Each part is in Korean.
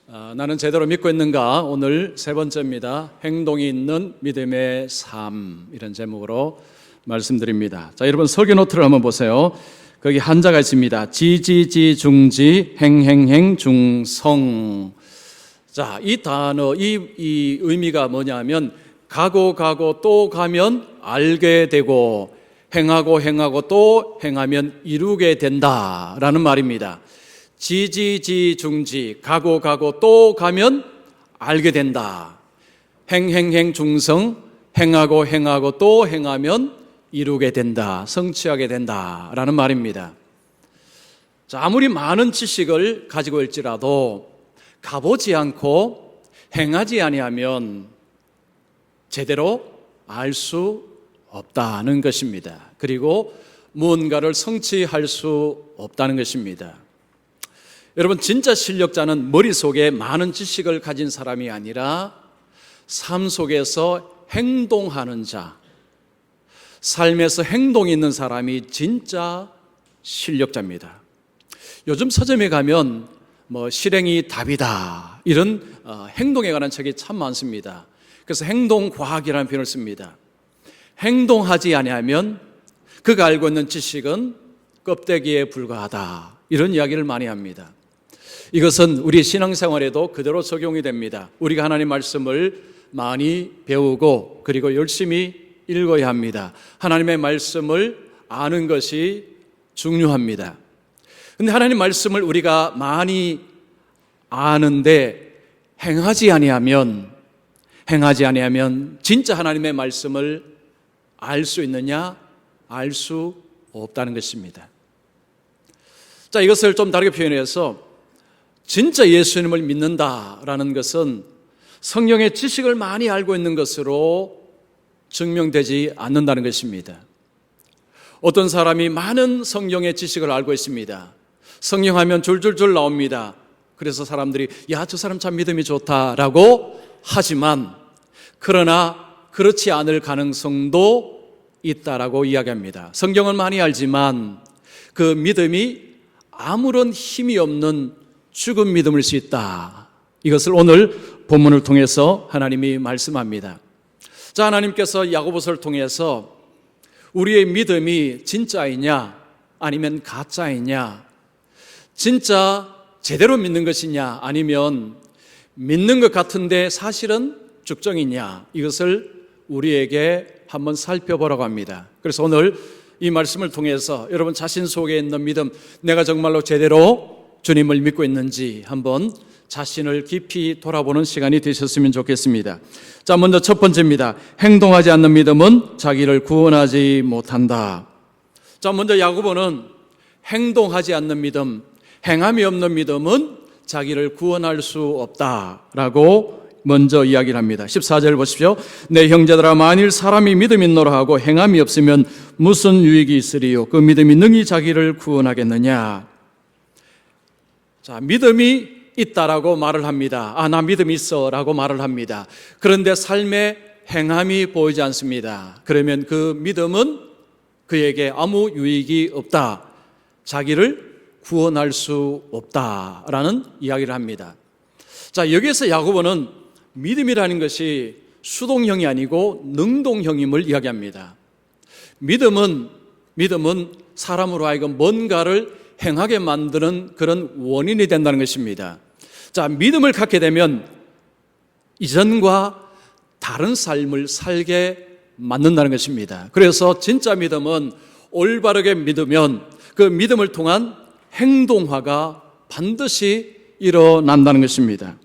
나는 제대로 믿고 있는가? 오늘 세 번째입니다. 행동이 있는 믿음의 삶, 이런 제목으로 말씀드립니다. 자, 여러분 설교 노트를 한번 보세요. 거기 한자가 있습니다. 지지지 중지 행행행 중성. 자, 이 단어, 이 의미가 뭐냐면 가고 또 가면 알게 되고 행하고 또 행하면 이루게 된다라는 말입니다. 지지지 중지, 가고 또 가면 알게 된다. 행행행 중성, 행하고 또 행하면 이루게 된다, 성취하게 된다라는 말입니다. 자, 아무리 많은 지식을 가지고 있지라도 가보지 않고 행하지 아니하면 제대로 알 수 없다는 것입니다. 그리고 무언가를 성취할 수 없다는 것입니다. 여러분, 진짜 실력자는 머릿속에 많은 지식을 가진 사람이 아니라 삶 속에서 행동하는 자, 삶에서 행동이 있는 사람이 진짜 실력자입니다. 요즘 서점에 가면 실행이 답이다, 이런 행동에 관한 책이 참 많습니다. 그래서 행동과학이라는 표현을 씁니다. 행동하지 아니하면 그가 알고 있는 지식은 껍데기에 불과하다, 이런 이야기를 많이 합니다. 이것은 우리 신앙생활에도 그대로 적용이 됩니다. 우리가 하나님 말씀을 많이 배우고 그리고 열심히 읽어야 합니다. 하나님의 말씀을 아는 것이 중요합니다. 그런데 하나님 말씀을 우리가 많이 아는데 행하지 아니하면 진짜 하나님의 말씀을 알 수 있느냐? 알 수 없다는 것입니다. 자, 이것을 좀 다르게 표현해서 진짜 예수님을 믿는다라는 것은 성경의 지식을 많이 알고 있는 것으로 증명되지 않는다는 것입니다. 어떤 사람이 많은 성경의 지식을 알고 있습니다. 성경하면 줄줄줄 나옵니다. 그래서 사람들이 야, 저 사람 참 믿음이 좋다라고 하지만 그러나 그렇지 않을 가능성도 있다라고 이야기합니다. 성경은 많이 알지만 그 믿음이 아무런 힘이 없는 죽은 믿음일 수 있다. 이것을 오늘 본문을 통해서 하나님이 말씀합니다. 자, 하나님께서 야고보서를 통해서 우리의 믿음이 진짜이냐 아니면 가짜이냐, 진짜 제대로 믿는 것이냐 아니면 믿는 것 같은데 사실은 죽정이냐, 이것을 우리에게 한번 살펴보라고 합니다. 그래서 오늘 이 말씀을 통해서 여러분 자신 속에 있는 믿음, 내가 정말로 제대로 주님을 믿고 있는지 한번 자신을 깊이 돌아보는 시간이 되셨으면 좋겠습니다. 자, 먼저 첫 번째입니다. 행동하지 않는 믿음은 자기를 구원하지 못한다. 자, 먼저 야고보는 행동하지 않는 믿음, 행함이 없는 믿음은 자기를 구원할 수 없다라고 먼저 이야기를 합니다. 14절 보십시오. 내 형제들아, 만일 사람이 믿음이 있노라 하고 행함이 없으면 무슨 유익이 있으리요? 그 믿음이 능히 자기를 구원하겠느냐? 자, 믿음이 있다라고 말을 합니다. 아, 나 믿음이 있어 라고 말을 합니다. 그런데 삶에 행함이 보이지 않습니다. 그러면 그 믿음은 그에게 아무 유익이 없다, 자기를 구원할 수 없다라는 이야기를 합니다. 자, 여기에서 야고보는 믿음이라는 것이 수동형이 아니고 능동형임을 이야기합니다. 믿음은 사람으로 하여금 뭔가를 행하게 만드는 그런 원인이 된다는 것입니다. 자, 믿음을 갖게 되면 이전과 다른 삶을 살게 만든다는 것입니다. 그래서 진짜 믿음은 올바르게 믿으면 그 믿음을 통한 행동화가 반드시 일어난다는 것입니다.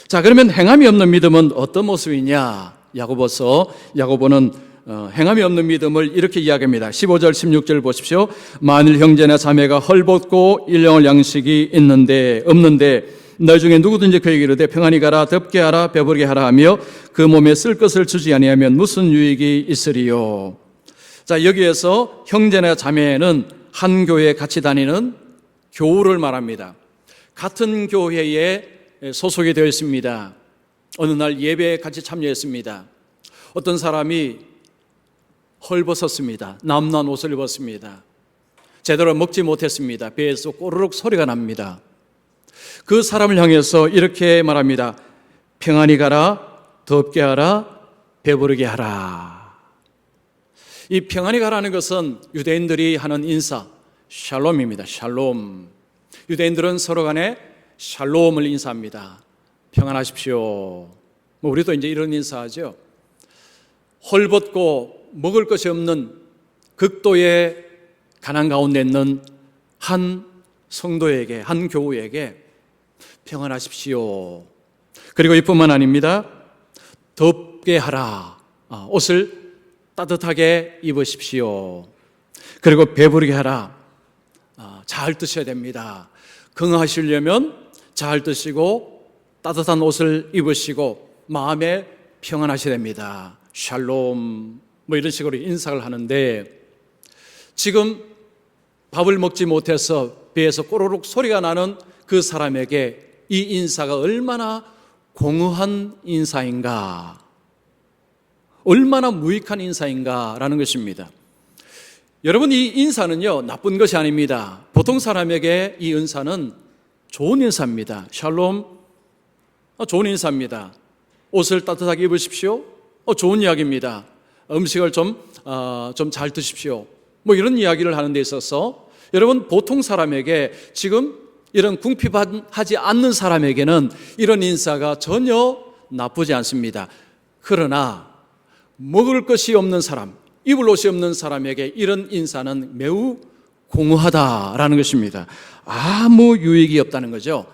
자, 그러면 행함이 없는 믿음은 어떤 모습이냐? 야고보는 행함이 없는 믿음을 이렇게 이야기합니다. 15절 16절 보십시오. 만일 형제나 자매가 헐벗고 일용할 양식이 없는데 너희 중에 누구든지 그에게 이르되 평안히 가라, 덥게 하라, 배부르게 하라 하며 그 몸에 쓸 것을 주지 아니하면 무슨 유익이 있으리요? 자, 여기에서 형제나 자매는 한 교회에 같이 다니는 교우를 말합니다. 같은 교회에 소속이 되어 있습니다. 어느 날 예배에 같이 참여했습니다. 어떤 사람이 헐벗었습니다. 남난 옷을 입었습니다. 제대로 먹지 못했습니다. 배에서 꼬르륵 소리가 납니다. 그 사람을 향해서 이렇게 말합니다. 평안히 가라, 덥게 하라, 배부르게 하라. 이 평안히 가라는 것은 유대인들이 하는 인사, 샬롬입니다. 샬롬. 유대인들은 서로 간에 샬롬을 인사합니다. 평안하십시오. 우리도 이제 이런 인사하죠. 헐벗고 먹을 것이 없는 극도의 가난 가운데 있는 한 성도에게, 한 교우에게 평안하십시오. 그리고 이뿐만 아닙니다. 덥게 하라. 옷을 따뜻하게 입으십시오. 그리고 배부르게 하라. 잘 드셔야 됩니다. 건강하시려면 잘 드시고 따뜻한 옷을 입으시고 마음에 평안하셔야 됩니다. 샬롬. 이런 식으로 인사를 하는데, 지금 밥을 먹지 못해서 배에서 꼬르륵 소리가 나는 그 사람에게 이 인사가 얼마나 공허한 인사인가, 얼마나 무익한 인사인가라는 것입니다. 여러분, 이 인사는요, 나쁜 것이 아닙니다. 보통 사람에게 이 인사는 좋은 인사입니다. 샬롬, 좋은 인사입니다. 옷을 따뜻하게 입으십시오. 좋은 이야기입니다. 음식을 좀 잘 드십시오. 이런 이야기를 하는 데 있어서 여러분, 보통 사람에게, 지금 이런 궁핍하지 않는 사람에게는 이런 인사가 전혀 나쁘지 않습니다. 그러나 먹을 것이 없는 사람, 입을 옷이 없는 사람에게 이런 인사는 매우 공허하다라는 것입니다. 아무 유익이 없다는 거죠.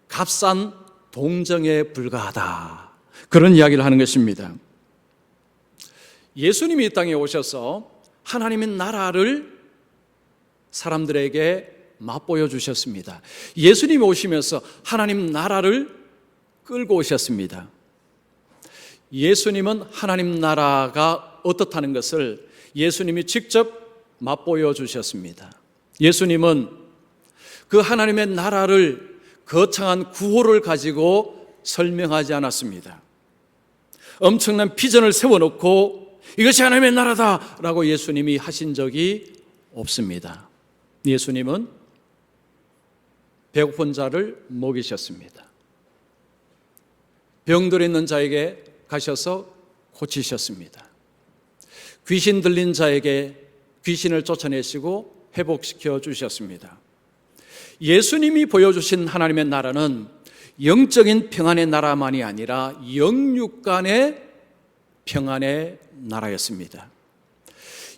값싼 동정에 불과하다, 그런 이야기를 하는 것입니다. 예수님이 이 땅에 오셔서 하나님의 나라를 사람들에게 맛보여 주셨습니다. 예수님이 오시면서 하나님 나라를 끌고 오셨습니다. 예수님은 하나님 나라가 어떻다는 것을 예수님이 직접 맛보여 주셨습니다. 예수님은 그 하나님의 나라를 거창한 구호를 가지고 설명하지 않았습니다. 엄청난 비전을 세워놓고 이것이 하나님의 나라다라고 예수님이 하신 적이 없습니다. 예수님은 배고픈 자를 먹이셨습니다. 병들어 있는 자에게 가셔서 고치셨습니다. 귀신 들린 자에게 귀신을 쫓아내시고 회복시켜 주셨습니다. 예수님이 보여주신 하나님의 나라는 영적인 평안의 나라만이 아니라 영육 간의 평안의 나라였습니다.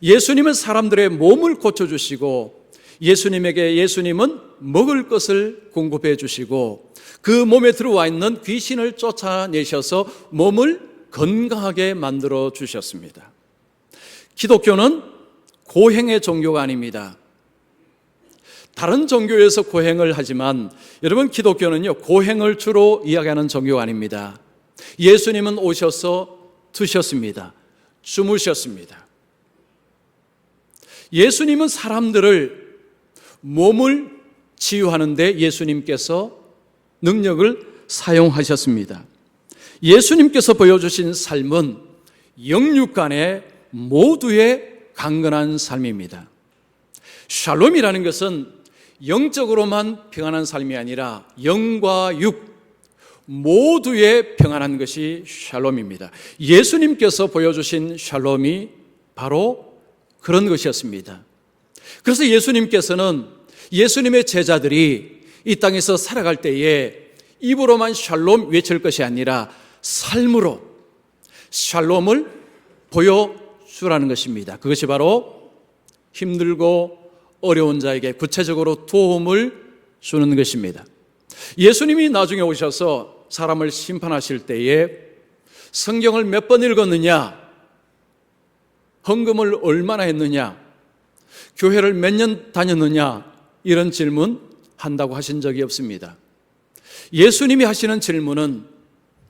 예수님은 사람들의 몸을 고쳐주시고, 예수님은 먹을 것을 공급해 주시고, 그 몸에 들어와 있는 귀신을 쫓아내셔서 몸을 건강하게 만들어 주셨습니다. 기독교는 고행의 종교가 아닙니다. 다른 종교에서 고행을 하지만 여러분, 기독교는요, 고행을 주로 이야기하는 종교가 아닙니다. 예수님은 오셔서 드셨습니다. 주무셨습니다. 예수님은 사람들을, 몸을 치유하는데 예수님께서 능력을 사용하셨습니다. 예수님께서 보여주신 삶은 영육 간의 모두의 강건한 삶입니다. 샬롬이라는 것은 영적으로만 평안한 삶이 아니라 영과 육 모두의 평안한 것이 샬롬입니다. 예수님께서 보여주신 샬롬이 바로 그런 것이었습니다. 그래서 예수님께서는 예수님의 제자들이 이 땅에서 살아갈 때에 입으로만 샬롬 외칠 것이 아니라 삶으로 샬롬을 보여주라는 것입니다. 그것이 바로 힘들고 어려운 자에게 구체적으로 도움을 주는 것입니다. 예수님이 나중에 오셔서 사람을 심판하실 때에 성경을 몇 번 읽었느냐, 헌금을 얼마나 했느냐, 교회를 몇 년 다녔느냐, 이런 질문 한다고 하신 적이 없습니다. 예수님이 하시는 질문은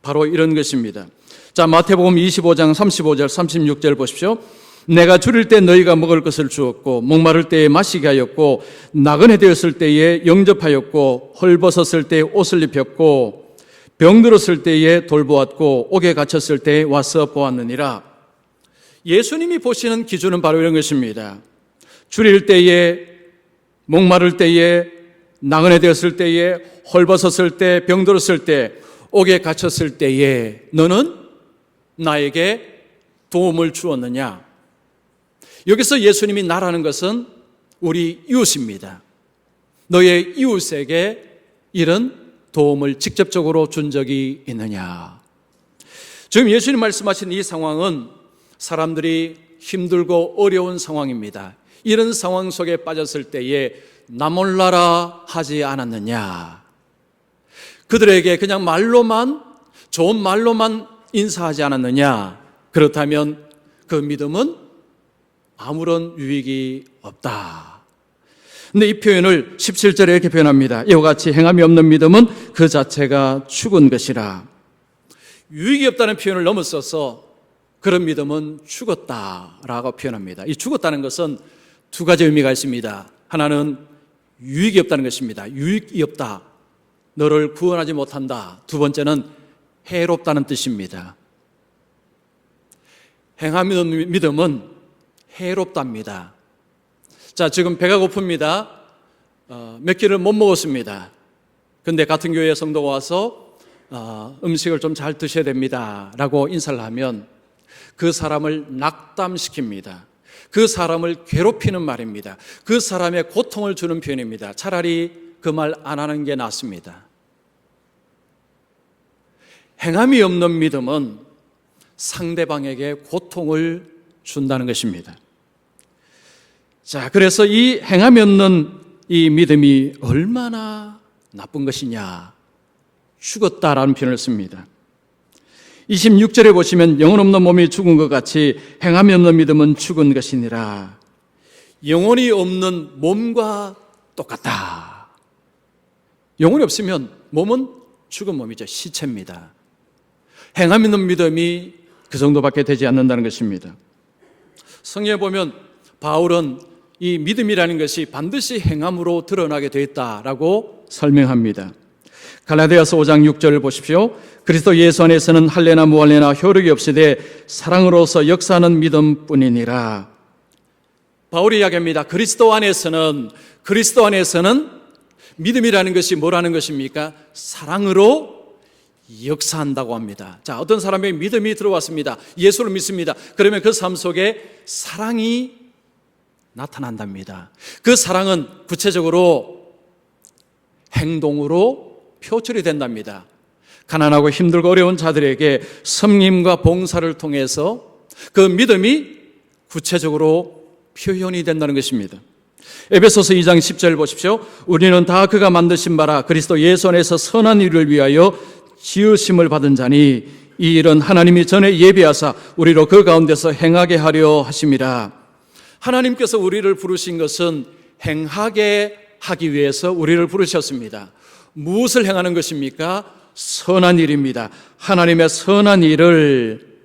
바로 이런 것입니다. 자, 마태복음 25장 35절 36절 보십시오. 내가 줄일 때 너희가 먹을 것을 주었고, 목마를 때에 마시게 하였고, 나그네 되었을 때에 영접하였고, 헐벗었을 때에 옷을 입혔고, 병들었을 때에 돌보았고, 옥에 갇혔을 때에 와서 보았느니라. 예수님이 보시는 기준은 바로 이런 것입니다. 줄일 때에, 목마를 때에, 나그네 되었을 때에, 헐벗었을 때, 병들었을 때, 옥에 갇혔을 때에 너는 나에게 도움을 주었느냐? 여기서 예수님이 나라는 것은 우리 이웃입니다. 너의 이웃에게 이런 도움을 직접적으로 준 적이 있느냐? 지금 예수님 말씀하신 이 상황은 사람들이 힘들고 어려운 상황입니다. 이런 상황 속에 빠졌을 때에 나 몰라라 하지 않았느냐? 그들에게 그냥 말로만, 좋은 말로만 인사하지 않았느냐? 그렇다면 그 믿음은 아무런 유익이 없다. 근데 이 표현을 17절에 이렇게 표현합니다. 이와 같이 행함이 없는 믿음은 그 자체가 죽은 것이라. 유익이 없다는 표현을 넘어서서 그런 믿음은 죽었다라고 표현합니다. 이 죽었다는 것은 두 가지 의미가 있습니다. 하나는 유익이 없다는 것입니다. 유익이 없다. 너를 구원하지 못한다. 두 번째는 해롭다는 뜻입니다. 행함이 없는 믿음은 해롭답니다. 자, 지금 배가 고픕니다. 몇 끼를 못 먹었습니다. 근데 같은 교회 성도가 와서 음식을 좀 잘 드셔야 됩니다 라고 인사를 하면 그 사람을 낙담시킵니다. 그 사람을 괴롭히는 말입니다. 그 사람의 고통을 주는 표현입니다. 차라리 그 말 안 하는 게 낫습니다. 행함이 없는 믿음은 상대방에게 고통을 준다는 것입니다. 자, 그래서 이 행함이 없는 이 믿음이 얼마나 나쁜 것이냐? 죽었다라는 표현을 씁니다. 26절에 보시면 영혼 없는 몸이 죽은 것 같이 행함이 없는 믿음은 죽은 것이니라. 영혼이 없는 몸과 똑같다. 영혼이 없으면 몸은 죽은 몸이죠. 시체입니다. 행함이 없는 믿음이 그 정도밖에 되지 않는다는 것입니다. 성경에 보면 바울은 이 믿음이라는 것이 반드시 행함으로 드러나게 되어 있다라고 설명합니다. 갈라디아서 5장 6절을 보십시오. 그리스도 예수 안에서는 할례나 무할례나 효력이 없이되 사랑으로서 역사하는 믿음뿐이니라. 바울이 이야기합니다. 그리스도 안에서는 믿음이라는 것이 뭐라는 것입니까? 사랑으로 역사한다고 합니다. 자, 어떤 사람에게 믿음이 들어왔습니다. 예수를 믿습니다. 그러면 그 삶 속에 사랑이 나타난답니다. 그 사랑은 구체적으로 행동으로 표출이 된답니다. 가난하고 힘들고 어려운 자들에게 섬김과 봉사를 통해서 그 믿음이 구체적으로 표현이 된다는 것입니다. 에베소서 2장 10절 보십시오. 우리는 다 그가 만드신 바라 그리스도 예수 안에서 선한 일을 위하여 지으심을 받은 자니 이 일은 하나님이 전에 예비하사 우리로 그 가운데서 행하게 하려 하심이라. 하나님께서 우리를 부르신 것은 행하게 하기 위해서 우리를 부르셨습니다. 무엇을 행하는 것입니까? 선한 일입니다. 하나님의 선한 일을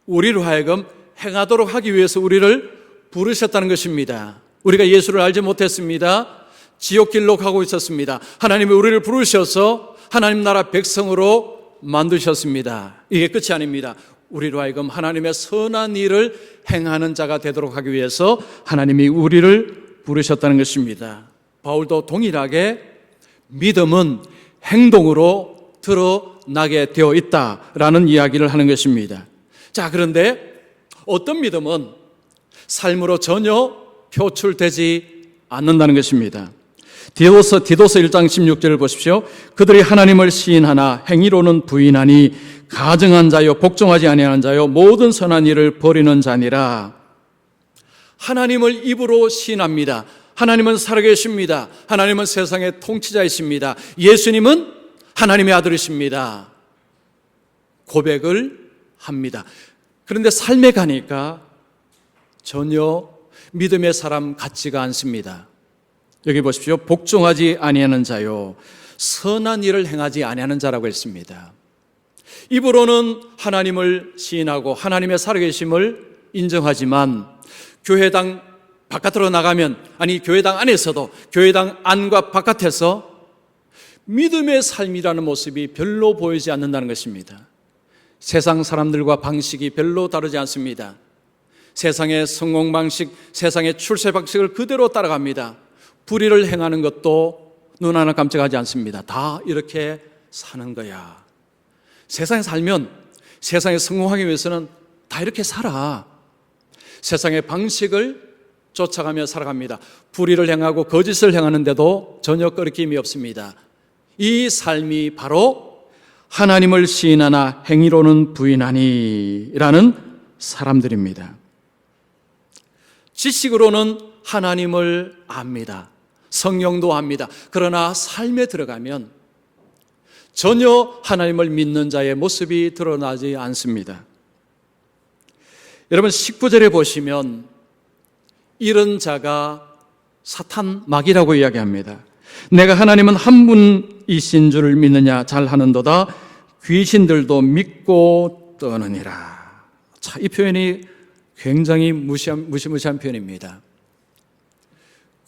우리로 하여금 행하도록 하기 위해서 우리를 부르셨다는 것입니다. 우리가 예수를 알지 못했습니다. 지옥길로 가고 있었습니다. 하나님이 우리를 부르셔서 하나님 나라 백성으로 만드셨습니다. 이게 끝이 아닙니다. 우리로 하여금 하나님의 선한 일을 행하는 자가 되도록 하기 위해서 하나님이 우리를 부르셨다는 것입니다. 바울도 동일하게 믿음은 행동으로 드러나게 되어 있다라는 이야기를 하는 것입니다. 자, 그런데 어떤 믿음은 삶으로 전혀 표출되지 않는다는 것입니다. 디도서 1장 16절을 보십시오. 그들이 하나님을 시인하나 행위로는 부인하니 가증한 자요 복종하지 아니하는 자요 모든 선한 일을 버리는 자니라. 하나님을 입으로 시인합니다. 하나님은 살아계십니다. 하나님은 세상의 통치자이십니다. 예수님은 하나님의 아들이십니다. 고백을 합니다. 그런데 삶에 가니까 전혀 믿음의 사람 같지가 않습니다. 여기 보십시오. 복종하지 아니하는 자요 선한 일을 행하지 아니하는 자라고 했습니다. 입으로는 하나님을 시인하고 하나님의 살아계심을 인정하지만 교회당 바깥으로 나가면, 아니 교회당 안에서도 교회당 안과 바깥에서 믿음의 삶이라는 모습이 별로 보이지 않는다는 것입니다. 세상 사람들과 방식이 별로 다르지 않습니다. 세상의 성공 방식, 세상의 출세 방식을 그대로 따라갑니다. 불의를 행하는 것도 눈 하나 깜짝하지 않습니다. 다 이렇게 사는 거야. 세상에 살면 세상에 성공하기 위해서는 다 이렇게 살아. 세상의 방식을 쫓아가며 살아갑니다. 불의를 행하고 거짓을 행하는데도 전혀 거리낌이 없습니다. 이 삶이 바로 하나님을 시인하나 행위로는 부인하니 라는 사람들입니다. 지식으로는 하나님을 압니다. 성경도 압니다. 그러나 삶에 들어가면 전혀 하나님을 믿는 자의 모습이 드러나지 않습니다. 여러분 19절에 보시면 이런 자가 사탄 마귀라고 이야기합니다. 내가 하나님은 한 분이신 줄을 믿느냐 잘하는도다 귀신들도 믿고 떠느니라. 자, 이 표현이 굉장히 무시무시한 표현입니다.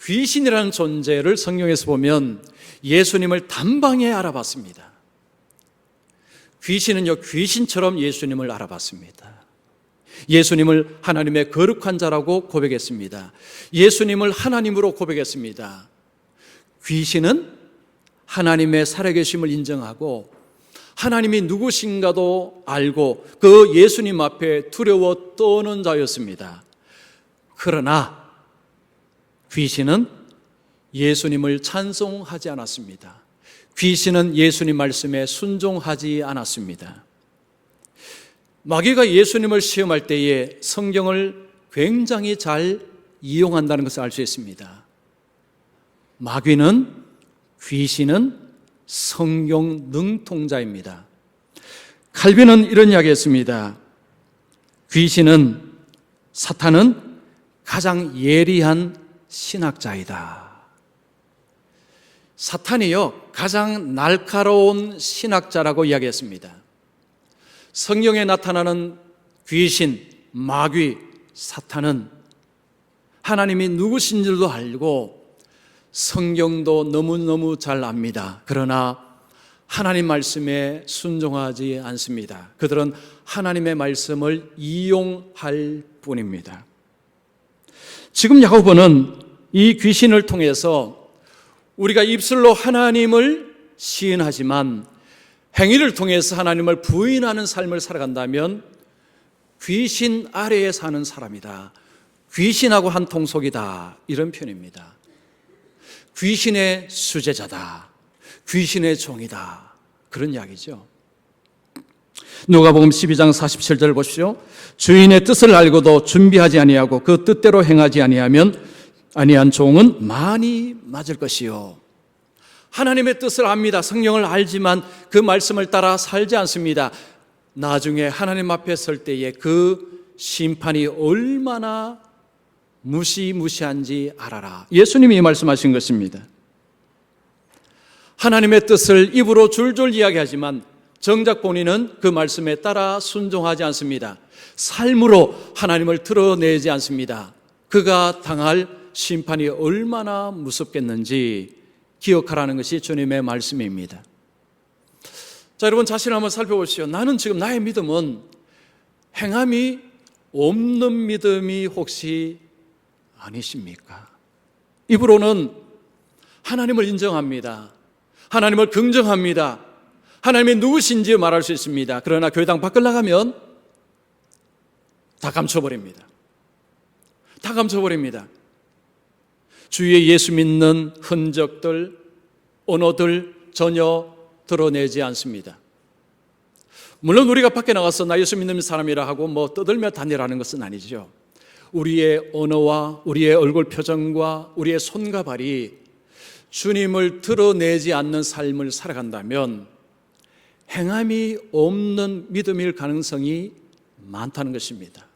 귀신이라는 존재를 성경에서 보면 예수님을 단방에 알아봤습니다. 귀신은요, 귀신처럼 예수님을 알아봤습니다. 예수님을 하나님의 거룩한 자라고 고백했습니다. 예수님을 하나님으로 고백했습니다. 귀신은 하나님의 살아계심을 인정하고 하나님이 누구신가도 알고 그 예수님 앞에 두려워 떠는 자였습니다. 그러나 귀신은 예수님을 찬송하지 않았습니다. 귀신은 예수님 말씀에 순종하지 않았습니다. 마귀가 예수님을 시험할 때에 성경을 굉장히 잘 이용한다는 것을 알 수 있습니다. 마귀는, 귀신은 성경 능통자입니다. 칼빈은 이런 이야기했습니다. 귀신은, 사탄은 가장 예리한 신학자이다. 사탄이요, 가장 날카로운 신학자라고 이야기했습니다. 성경에 나타나는 귀신, 마귀, 사탄은 하나님이 누구신 줄도 알고 성경도 너무너무 잘 압니다. 그러나 하나님 말씀에 순종하지 않습니다. 그들은 하나님의 말씀을 이용할 뿐입니다. 지금 야고보는 이 귀신을 통해서 우리가 입술로 하나님을 시인하지만 행위를 통해서 하나님을 부인하는 삶을 살아간다면 귀신 아래에 사는 사람이다. 귀신하고 한 통속이다. 이런 표현입니다. 귀신의 수제자다. 귀신의 종이다. 그런 이야기죠. 누가복음 12장 47절 보십시오. 주인의 뜻을 알고도 준비하지 아니하고 그 뜻대로 행하지 아니한 종은 많이 맞을 것이요. 하나님의 뜻을 압니다. 성경을 알지만 그 말씀을 따라 살지 않습니다. 나중에 하나님 앞에 설 때에 그 심판이 얼마나 무시무시한지 알아라. 예수님이 말씀하신 것입니다. 하나님의 뜻을 입으로 줄줄 이야기하지만 정작 본인은 그 말씀에 따라 순종하지 않습니다. 삶으로 하나님을 드러내지 않습니다. 그가 당할 심판이 얼마나 무섭겠는지 기억하라는 것이 주님의 말씀입니다. 자, 여러분 자신을 한번 살펴보시죠. 나는 지금 나의 믿음은 행함이 없는 믿음이 혹시 아니십니까? 입으로는 하나님을 인정합니다. 하나님을 긍정합니다. 하나님이 누구신지 말할 수 있습니다. 그러나 교회당 밖을 나가면 다 감춰버립니다. 다 감춰버립니다. 주위에 예수 믿는 흔적들, 언어들 전혀 드러내지 않습니다. 물론 우리가 밖에 나가서 나 예수 믿는 사람이라 하고 뭐 떠들며 다니라는 것은 아니죠. 우리의 언어와 우리의 얼굴 표정과 우리의 손과 발이 주님을 드러내지 않는 삶을 살아간다면 행함이 없는 믿음일 가능성이 많다는 것입니다.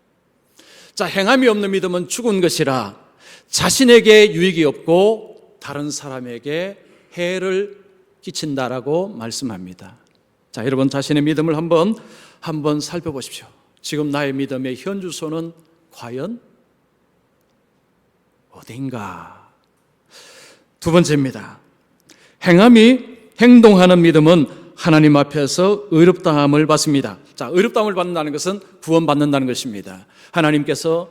자, 행함이 없는 믿음은 죽은 것이라 자신에게 유익이 없고 다른 사람에게 해를 끼친다라고 말씀합니다. 자, 여러분 자신의 믿음을 한번 살펴보십시오. 지금 나의 믿음의 현주소는 과연 어딘가? 두 번째입니다. 행동하는 믿음은 하나님 앞에서 의롭다함을 받습니다. 자, 의롭다함을 받는다는 것은 구원받는다는 것입니다. 하나님께서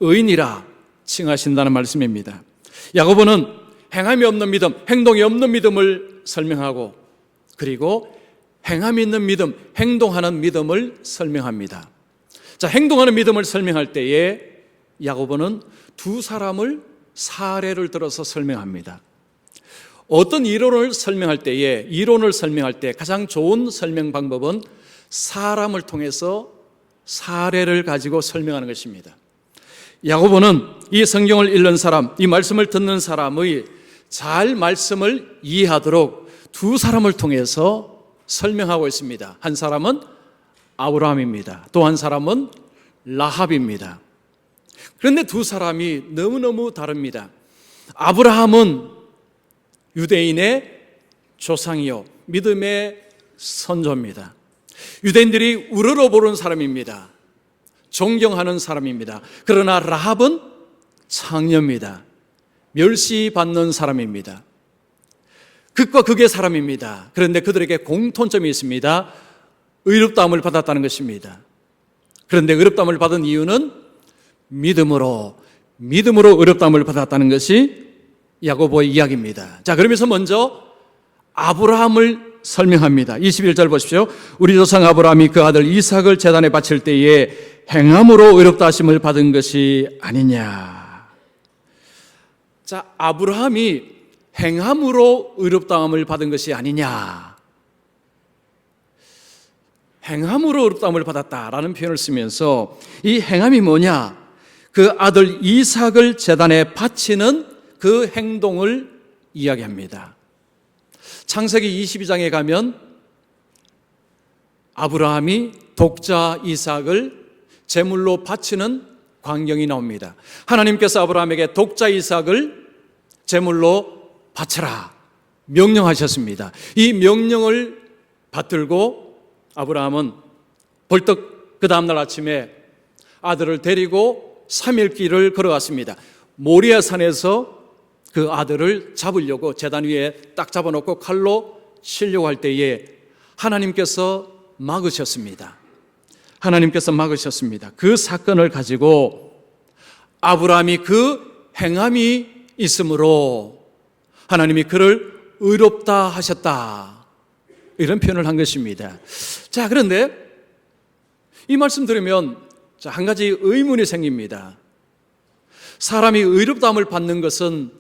의인이라 칭하신다는 말씀입니다. 야고보는 행함이 없는 믿음, 행동이 없는 믿음을 설명하고, 그리고 행함이 있는 믿음, 행동하는 믿음을 설명합니다. 자, 행동하는 믿음을 설명할 때에 야고보는 두 사람을 사례를 들어서 설명합니다. 어떤 이론을 설명할 때 가장 좋은 설명 방법은 사람을 통해서 사례를 가지고 설명하는 것입니다. 야고보는 이 성경을 읽는 사람, 이 말씀을 듣는 사람의 잘 말씀을 이해하도록 두 사람을 통해서 설명하고 있습니다. 한 사람은 아브라함입니다. 또 한 사람은 라합입니다. 그런데 두 사람이 너무너무 다릅니다. 아브라함은 유대인의 조상이요, 믿음의 선조입니다. 유대인들이 우러러보는 사람입니다. 존경하는 사람입니다. 그러나 라합은 창녀입니다. 멸시받는 사람입니다. 극과 극의 사람입니다. 그런데 그들에게 공통점이 있습니다. 의롭다함을 받았다는 것입니다. 그런데 의롭다함을 받은 이유는 믿음으로 의롭다함을 받았다는 것이 야고보의 이야기입니다. 자, 그러면서 먼저 아브라함을 설명합니다. 21절 보십시오. 우리 조상 아브라함이 그 아들 이삭을 제단에 바칠 때에 행함으로 의롭다 하심을 받은 것이 아니냐. 자, 아브라함이 행함으로 의롭다함을 받은 것이 아니냐. 행함으로 의롭다함을 받았다라는 표현을 쓰면서 이 행함이 뭐냐? 그 아들 이삭을 제단에 바치는 그 행동을 이야기합니다. 창세기 22장에 가면 아브라함이 독자 이삭을 제물로 바치는 광경이 나옵니다. 하나님께서 아브라함에게 독자 이삭을 제물로 바쳐라 명령하셨습니다. 이 명령을 받들고 아브라함은 벌떡 그 다음날 아침에 아들을 데리고 3일 길을 걸어갔습니다. 모리아 산에서 그 아들을 잡으려고 제단 위에 딱 잡아놓고 칼로 치려고 할 때에 하나님께서 막으셨습니다. 그 사건을 가지고 아브라함이 그 행함이 있으므로 하나님이 그를 의롭다 하셨다, 이런 표현을 한 것입니다. 자, 그런데 이 말씀 들으면 한 가지 의문이 생깁니다. 사람이 의롭다함을 받는 것은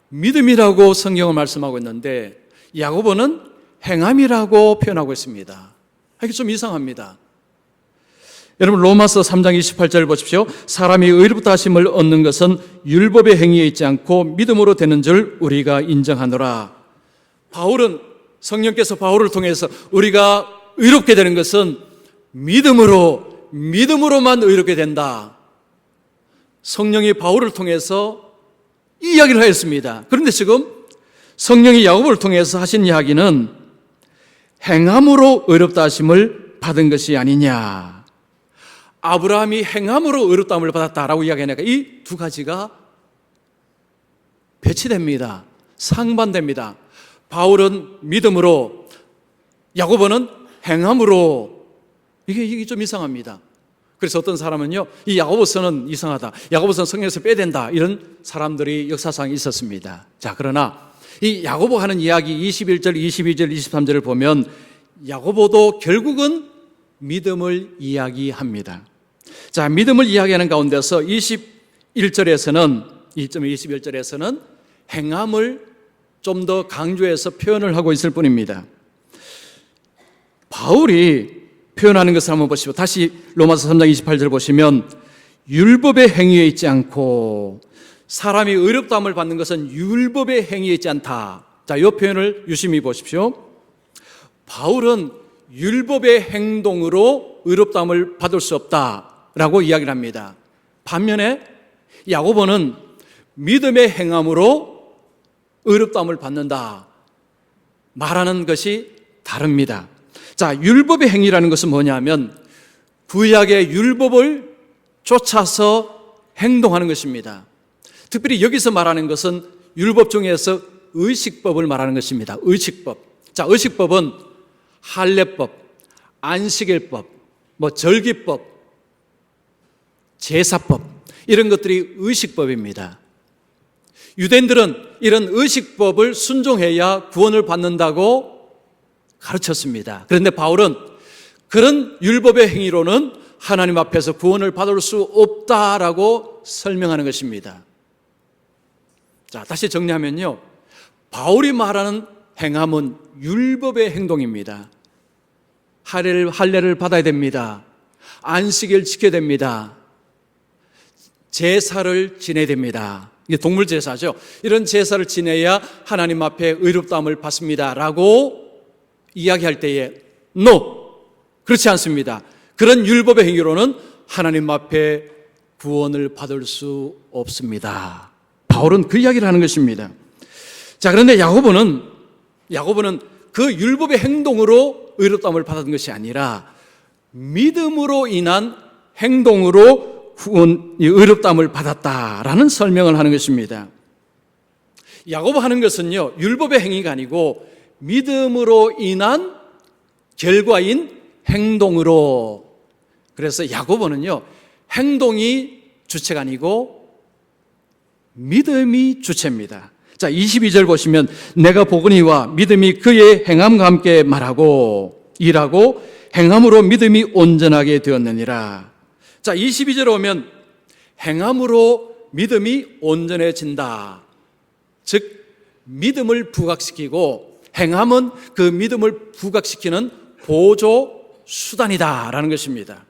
믿음이라고 성경은 말씀하고 있는데 야고보는 행함이라고 표현하고 있습니다. 이게 좀 이상합니다. 여러분, 로마서 3장 28절을 보십시오. 사람이 의롭다 하심을 얻는 것은 율법의 행위에 있지 않고 믿음으로 되는 줄 우리가 인정하노라. 성령께서 바울을 통해서 우리가 의롭게 되는 것은 믿음으로만 의롭게 된다. 성령이 바울을 통해서 이 이야기를 하였습니다. 그런데 지금 성령이 야고보를 통해서 하신 이야기는 행함으로 의롭다 하심을 받은 것이 아니냐. 아브라함이 행함으로 의롭다함을 받았다라고 이야기하니까 이 두 가지가 배치됩니다. 상반됩니다. 바울은 믿음으로, 야고보는 행함으로. 이게 좀 이상합니다. 그래서 어떤 사람은요, 이 야고보서는 이상하다, 야고보서는 성경에서 빼야 된다, 이런 사람들이 역사상 있었습니다. 자, 그러나 이 야고보 하는 이야기 21절, 22절, 23절을 보면 야고보도 결국은 믿음을 이야기합니다. 자, 믿음을 이야기하는 가운데서 21절에서는 행함을 좀 더 강조해서 표현을 하고 있을 뿐입니다. 바울이 표현하는 것을 한번 보시고, 다시 로마서 3장 28절 보시면 율법의 행위에 있지 않고, 사람이 의롭다함을 받는 것은 율법의 행위에 있지 않다. 자, 이 표현을 유심히 보십시오. 바울은 율법의 행동으로 의롭다함을 받을 수 없다라고 이야기를 합니다. 반면에 야고보는 믿음의 행함으로 의롭다함을 받는다 말하는 것이 다릅니다. 자, 율법의 행위라는 것은 뭐냐면 구약의 율법을 쫓아서 행동하는 것입니다. 특별히 여기서 말하는 것은 율법 중에서 의식법을 말하는 것입니다. 의식법. 자, 의식법은 할례법, 안식일법, 절기법, 제사법, 이런 것들이 의식법입니다. 유대인들은 이런 의식법을 순종해야 구원을 받는다고 가르쳤습니다. 그런데 바울은 그런 율법의 행위로는 하나님 앞에서 구원을 받을 수 없다라고 설명하는 것입니다. 자, 다시 정리하면요. 바울이 말하는 행함은 율법의 행동입니다. 할례를 받아야 됩니다. 안식일 지켜야 됩니다. 제사를 지내야 됩니다. 이게 동물 제사죠. 이런 제사를 지내야 하나님 앞에 의롭다함을 받습니다. 라고 이야기할 때에 no! 그렇지 않습니다. 그런 율법의 행위로는 하나님 앞에 구원을 받을 수 없습니다. 바울은 그 이야기를 하는 것입니다. 자, 그런데 야고보는 그 율법의 행동으로 의롭다함을 받은 것이 아니라 믿음으로 인한 행동으로 의롭다함을 받았다라는 설명을 하는 것입니다. 야고보 하는 것은요, 율법의 행위가 아니고 믿음으로 인한 결과인 행동으로. 그래서 야고보는요, 행동이 주체가 아니고 믿음이 주체입니다. 자, 22절 보시면 내가 보거니와 믿음이 그의 행함과 함께 말하고 일하고 행함으로 믿음이 온전하게 되었느니라. 자, 22절에 오면 행함으로 믿음이 온전해진다. 즉 믿음을 부각시키고 행함은 그 믿음을 부각시키는 보조 수단이다라는 것입니다.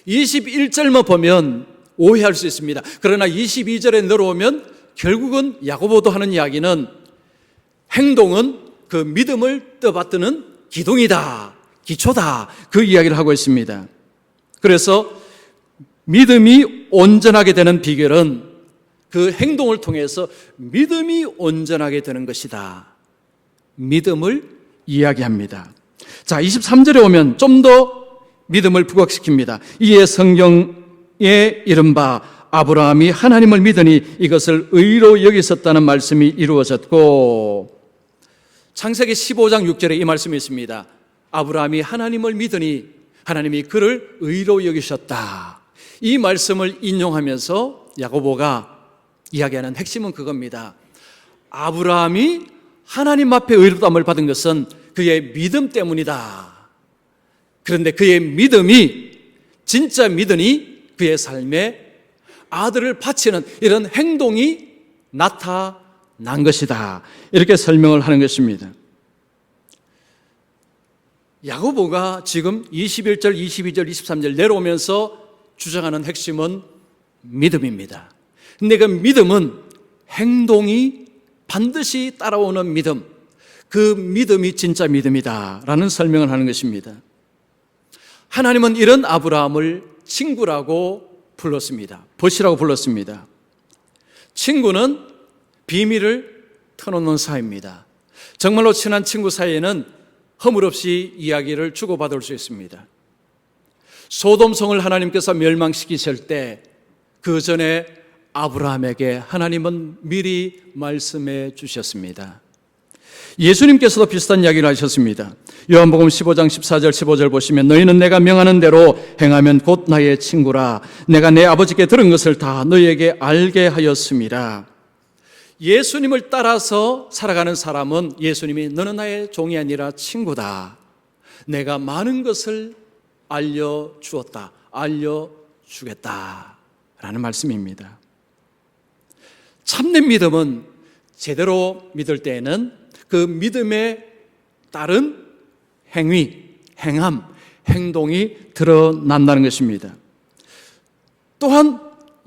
21절만 보면 오해할 수 있습니다. 그러나 22절에 내려오면 결국은 야고보도 하는 이야기는 행동은 그 믿음을 떠받드는 기둥이다, 기초다, 그 이야기를 하고 있습니다. 그래서 믿음이 온전하게 되는 비결은 그 행동을 통해서 믿음이 온전하게 되는 것이다. 믿음을 이야기합니다. 자, 23절에 오면 좀 더 믿음을 부각시킵니다. 이에 성경에 이른바 아브라함이 하나님을 믿으니 이것을 의로 여기셨다는 말씀이 이루어졌고, 창세기 15장 6절에 이 말씀이 있습니다. 아브라함이 하나님을 믿으니 하나님이 그를 의로 여기셨다. 이 말씀을 인용하면서 야고보가 이야기하는 핵심은 그겁니다. 아브라함이 하나님 앞에 의롭다함을 받은 것은 그의 믿음 때문이다. 그런데 그의 믿음이 진짜 믿으니 그의 삶에 아들을 바치는 이런 행동이 나타난 것이다. 이렇게 설명을 하는 것입니다. 야고보가 지금 21절, 22절, 23절 내려오면서 주장하는 핵심은 믿음입니다. 근데 그 믿음은 행동이 반드시 따라오는 믿음, 그 믿음이 진짜 믿음이다라는 설명을 하는 것입니다. 하나님은 이런 아브라함을 친구라고 불렀습니다. 벗이라고 불렀습니다. 친구는 비밀을 터놓는 사이입니다. 정말로 친한 친구 사이에는 허물없이 이야기를 주고받을 수 있습니다. 소돔성을 하나님께서 멸망시키실 때 그 전에 아브라함에게 하나님은 미리 말씀해 주셨습니다. 예수님께서도 비슷한 이야기를 하셨습니다. 요한복음 15장 14절 15절 보시면 너희는 내가 명하는 대로 행하면 곧 나의 친구라. 내가 내 아버지께 들은 것을 다 너희에게 알게 하였음이라. 예수님을 따라서 살아가는 사람은 예수님이 너는 나의 종이 아니라 친구다. 내가 많은 것을 알려주었다. 알려주겠다. 라는 말씀입니다. 참된 믿음은 제대로 믿을 때에는 그 믿음에 따른 행위, 행함, 행동이 드러난다는 것입니다. 또한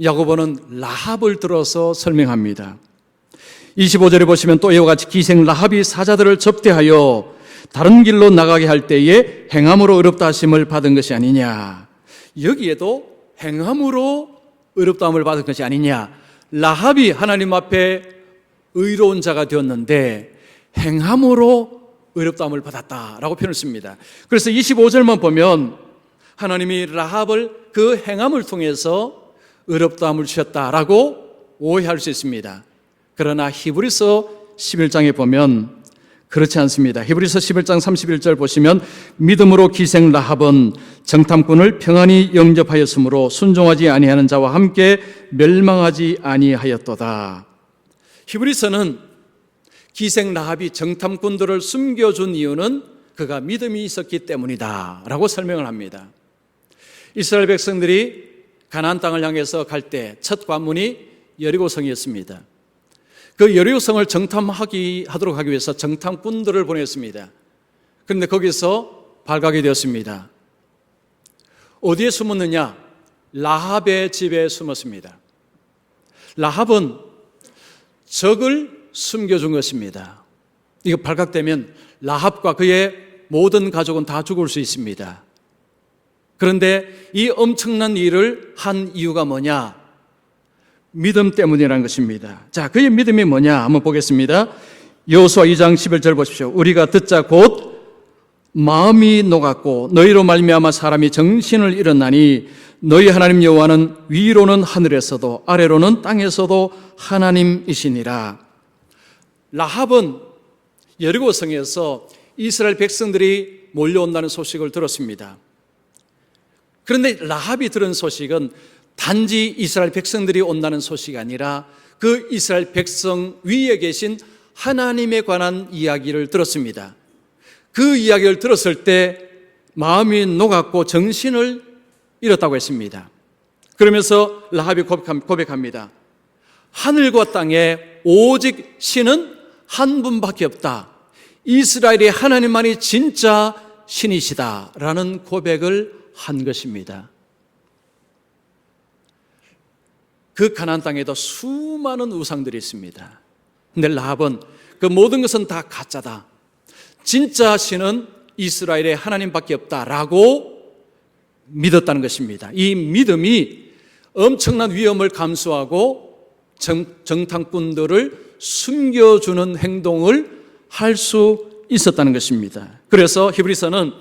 야고보는 라합을 들어서 설명합니다. 25절에 보시면 또 이와 같이 기생 라합이 사자들을 접대하여 다른 길로 나가게 할 때에 행함으로 의롭다 하심을 받은 것이 아니냐. 여기에도 행함으로 의롭다함을 받은 것이 아니냐. 라합이 하나님 앞에 의로운 자가 되었는데 행함으로 의롭다함을 받았다라고 표현을 씁니다. 그래서 25절만 보면 하나님이 라합을 그 행함을 통해서 의롭다함을 주셨다라고 오해할 수 있습니다. 그러나 히브리서 11장에 보면 그렇지 않습니다. 히브리서 11장 31절 보시면 믿음으로 기생 라합은 정탐꾼을 평안히 영접하였으므로 순종하지 아니하는 자와 함께 멸망하지 아니하였도다. 히브리서는 기생 라합이 정탐꾼들을 숨겨준 이유는 그가 믿음이 있었기 때문이다 라고 설명을 합니다. 이스라엘 백성들이 가나안 땅을 향해서 갈 때 첫 관문이 여리고성이었습니다. 그 여리고성을 정탐하도록 하기 위해서 정탐꾼들을 보냈습니다. 그런데 거기서 발각이 되었습니다. 어디에 숨었느냐? 라합의 집에 숨었습니다. 라합은 적을 숨겨준 것입니다. 이거 발각되면 라합과 그의 모든 가족은 다 죽을 수 있습니다. 그런데 이 엄청난 일을 한 이유가 뭐냐? 믿음 때문이라는 것입니다. 자, 그의 믿음이 뭐냐? 한번 보겠습니다. 여호수아 2장 11절 보십시오. 우리가 듣자 곧 마음이 녹았고 너희로 말미암아 사람이 정신을 잃었나니 너희 하나님 여호와는 위로는 하늘에서도 아래로는 땅에서도 하나님이시니라. 라합은 여리고성에서 이스라엘 백성들이 몰려온다는 소식을 들었습니다. 그런데 라합이 들은 소식은 단지 이스라엘 백성들이 온다는 소식이 아니라 그 이스라엘 백성 위에 계신 하나님에 관한 이야기를 들었습니다. 그 이야기를 들었을 때 마음이 녹았고 정신을 잃었다고 했습니다. 그러면서 라합이 고백합니다. 하늘과 땅에 오직 신은 한 분밖에 없다. 이스라엘의 하나님만이 진짜 신이시다라는 고백을 한 것입니다. 그 가나안 땅에도 수많은 우상들이 있습니다. 근데 라합은 그 모든 것은 다 가짜다. 진짜 신은 이스라엘의 하나님밖에 없다라고 믿었다는 것입니다. 이 믿음이 엄청난 위험을 감수하고 정탐꾼들을 숨겨주는 행동을 할 수 있었다는 것입니다. 그래서 히브리서는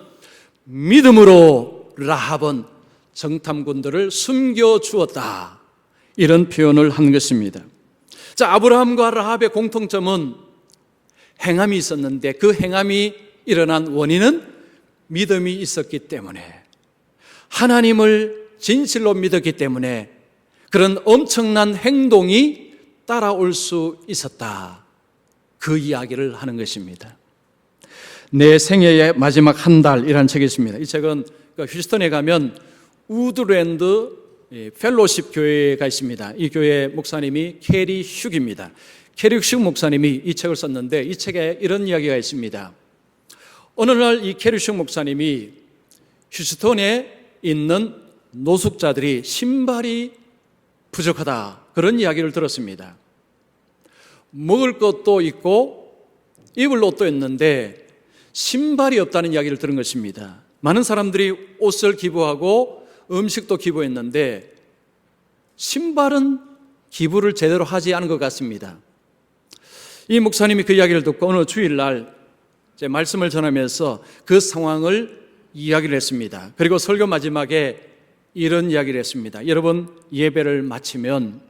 믿음으로 라합은 정탐꾼들을 숨겨주었다, 이런 표현을 한 것입니다. 자, 아브라함과 라합의 공통점은 행함이 있었는데 그 행함이 일어난 원인은 믿음이 있었기 때문에, 하나님을 진실로 믿었기 때문에 그런 엄청난 행동이 따라올 수 있었다, 그 이야기를 하는 것입니다. 내 생애의 마지막 한 달이라는 책이 있습니다. 이 책은 휴스턴에 가면 우드랜드 펠로십 교회가 있습니다. 이 교회 목사님이 캐리 슉입니다. 캐리 슉 목사님이 이 책을 썼는데 이 책에 이런 이야기가 있습니다. 어느 날 이 캐리 슉 목사님이 휴스턴에 있는 노숙자들이 신발이 부족하다, 그런 이야기를 들었습니다. 먹을 것도 있고 입을 옷도 있는데 신발이 없다는 이야기를 들은 것입니다. 많은 사람들이 옷을 기부하고 음식도 기부했는데 신발은 기부를 제대로 하지 않은 것 같습니다. 이 목사님이 그 이야기를 듣고 어느 주일날 제 말씀을 전하면서 그 상황을 이야기를 했습니다. 그리고 설교 마지막에 이런 이야기를 했습니다. 여러분, 예배를 마치면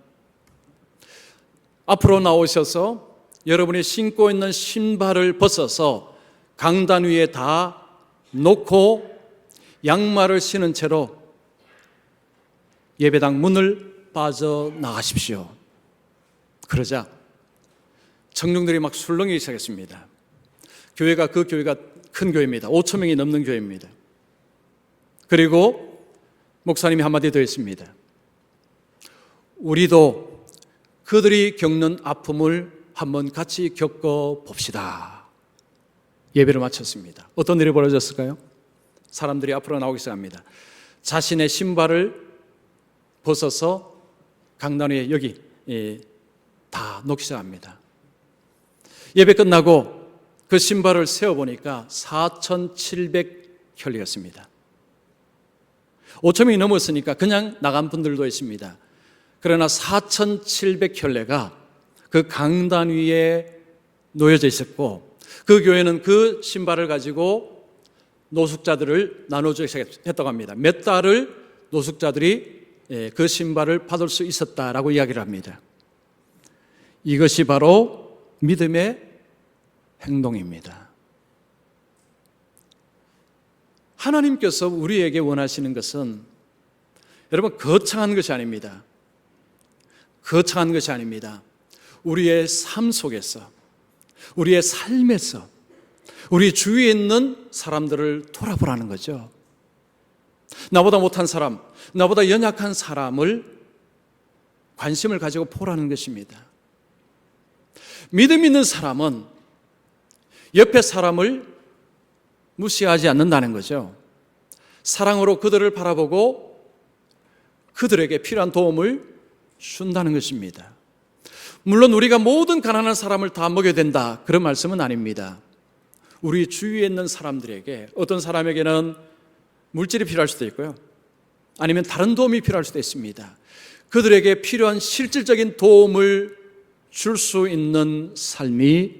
앞으로 나오셔서 여러분이 신고 있는 신발을 벗어서 강단 위에 다 놓고 양말을 신은 채로 예배당 문을 빠져나가십시오. 그러자 청중들이 막 술렁이기 시작했습니다. 그 교회가 큰 교회입니다. 5천 명이 넘는 교회입니다. 그리고 목사님이 한마디 더 했습니다. 우리도 그들이 겪는 아픔을 한번 같이 겪어봅시다. 예배를 마쳤습니다. 어떤 일이 벌어졌을까요? 사람들이 앞으로 나오기 시작합니다. 자신의 신발을 벗어서 강단 위에 여기 다 놓기 시작합니다. 예배 끝나고 그 신발을 세어보니까 4,700켤레였습니다. 5,000명이 넘었으니까 그냥 나간 분들도 있습니다. 그러나 4,700켤레가 그 강단 위에 놓여져 있었고, 그 교회는 그 신발을 가지고 노숙자들을 나눠주기 시작했다고 합니다. 몇 달을 노숙자들이 그 신발을 받을 수 있었다라고 이야기를 합니다. 이것이 바로 믿음의 행동입니다. 하나님께서 우리에게 원하시는 것은 여러분 거창한 것이 아닙니다. 거창한 것이 아닙니다. 우리의 삶 속에서, 우리의 삶에서 우리 주위에 있는 사람들을 돌아보라는 거죠. 나보다 못한 사람, 나보다 연약한 사람을 관심을 가지고 보라는 것입니다. 믿음 있는 사람은 옆에 사람을 무시하지 않는다는 거죠. 사랑으로 그들을 바라보고 그들에게 필요한 도움을 준다는 것입니다. 물론 우리가 모든 가난한 사람을 다 먹여야 된다, 그런 말씀은 아닙니다. 우리 주위에 있는 사람들에게, 어떤 사람에게는 물질이 필요할 수도 있고요, 아니면 다른 도움이 필요할 수도 있습니다. 그들에게 필요한 실질적인 도움을 줄 수 있는 삶이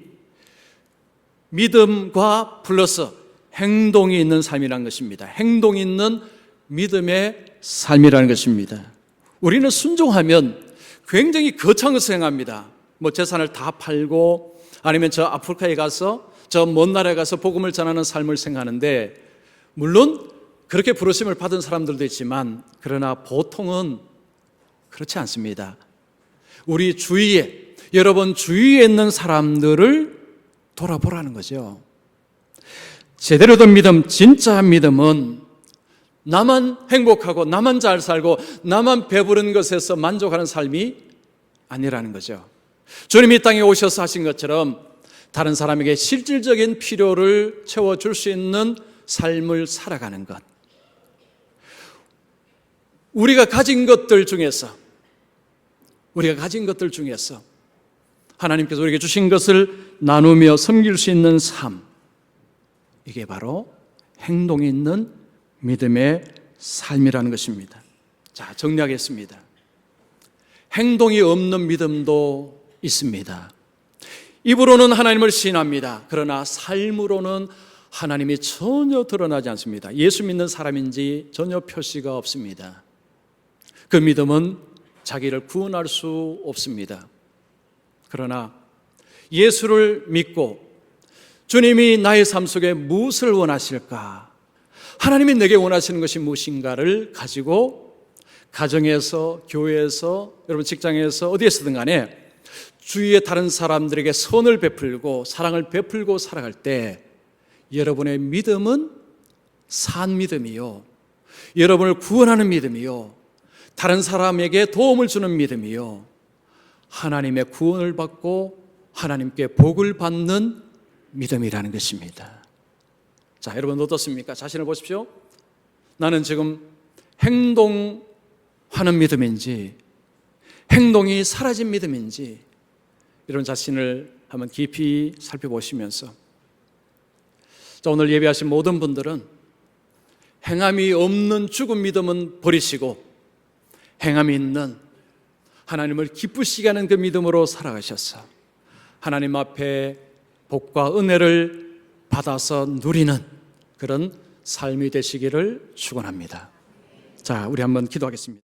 믿음과 플러스 행동이 있는 삶이라는 것입니다. 행동이 있는 믿음의 삶이라는 것입니다. 우리는 순종하면 굉장히 거창한 것을 행합니다. 재산을 다 팔고 아니면 저 아프리카에 가서 저 먼 나라에 가서 복음을 전하는 삶을 생각하는데, 물론 그렇게 부르심을 받은 사람들도 있지만 그러나 보통은 그렇지 않습니다. 우리 주위에, 여러분 주위에 있는 사람들을 돌아보라는 거죠. 제대로 된 믿음, 진짜 믿음은 나만 행복하고 나만 잘 살고 나만 배부른 것에서 만족하는 삶이 아니라는 거죠. 주님이 이 땅에 오셔서 하신 것처럼 다른 사람에게 실질적인 필요를 채워줄 수 있는 삶을 살아가는 것. 우리가 가진 것들 중에서 하나님께서 우리에게 주신 것을 나누며 섬길 수 있는 삶, 이게 바로 행동이 있는 믿음의 삶이라는 것입니다. 자, 정리하겠습니다. 행동이 없는 믿음도 있습니다. 입으로는 하나님을 신합니다. 그러나 삶으로는 하나님이 전혀 드러나지 않습니다. 예수 믿는 사람인지 전혀 표시가 없습니다. 그 믿음은 자기를 구원할 수 없습니다. 그러나 예수를 믿고 주님이 나의 삶 속에 무엇을 원하실까? 하나님이 내게 원하시는 것이 무엇인가를 가지고 가정에서, 교회에서, 여러분 직장에서 어디에서든 간에 주위의 다른 사람들에게 선을 베풀고 사랑을 베풀고 살아갈 때 여러분의 믿음은 산 믿음이요, 여러분을 구원하는 믿음이요, 다른 사람에게 도움을 주는 믿음이요, 하나님의 구원을 받고 하나님께 복을 받는 믿음이라는 것입니다. 자, 여러분 어떻습니까? 자신을 보십시오. 나는 지금 행동하는 믿음인지 행동이 사라진 믿음인지 이런 자신을 한번 깊이 살펴보시면서, 자, 오늘 예배하신 모든 분들은 행함이 없는 죽은 믿음은 버리시고 행함이 있는 하나님을 기쁘시게 하는 그 믿음으로 살아가셔서 하나님 앞에 복과 은혜를 받아서 누리는 그런 삶이 되시기를 축원합니다. 자, 우리 한번 기도하겠습니다.